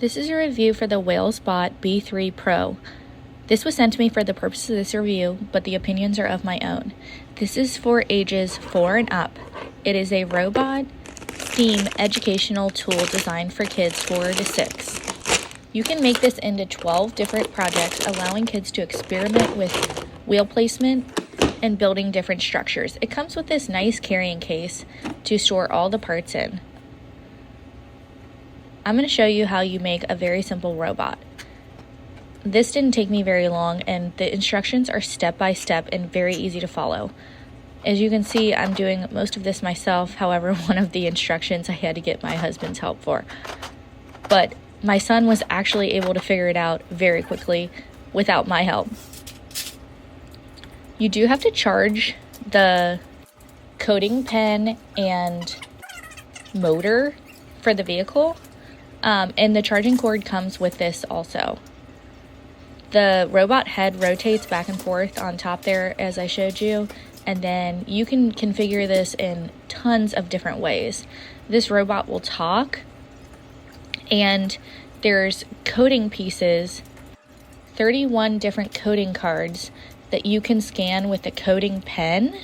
This is a review for the WhalesBot B3 Pro. This was sent to me for the purpose of this review, but the opinions are of my own. This is for ages 4 and up. It is a robot STEAM educational tool designed for kids 4 to 6. You can make this into 12 different projects, allowing kids to experiment with wheel placement and building different structures. It comes with this nice carrying case to store all the parts in. I'm going to show you how you make a very simple robot. This didn't take me very long, and the instructions are step by step and very easy to follow. As you can see, I'm doing most of this myself. However, one of the instructions I had to get my husband's help for. But my son was actually able to figure it out very quickly without my help. You do have to charge the coding pen and motor for the vehicle. And the charging cord comes with this also. The robot head rotates back and forth on top there, as I showed you, and then you can configure this in tons of different ways. This robot will talk, and there's coding pieces, 31 different coding cards that you can scan with the coding pen,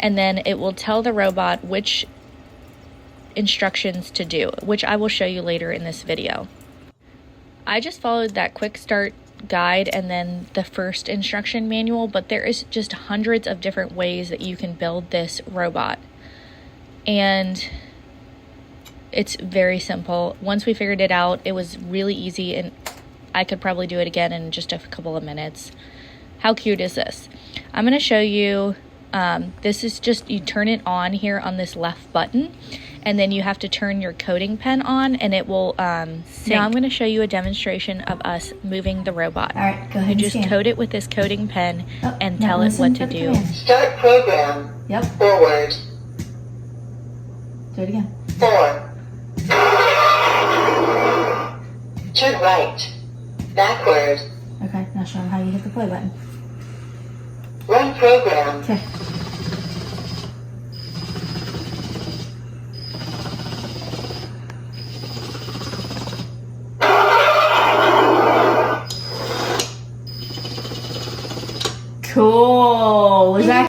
and then it will tell the robot which instructions to do, which I will show you later in this video. I just followed that quick start guide and then the first instruction manual, but there is just hundreds of different ways that you can build this robot, and it's very simple. Once we figured it out, it was really easy, and I could probably do it again in just a couple of minutes. How cute is this? I'm going to show you. This is just, you turn it on here on this left button, and then you have to turn your coding pen on, and it will sync. Now I'm going to show you a demonstration of us moving the robot. All right, go ahead. You just code it with this coding pen and tell it what to do. Start program. Yep. Forward. Do it again. 4. Turn right. Backward. Okay, now show them how you hit the play button. Run program. Okay.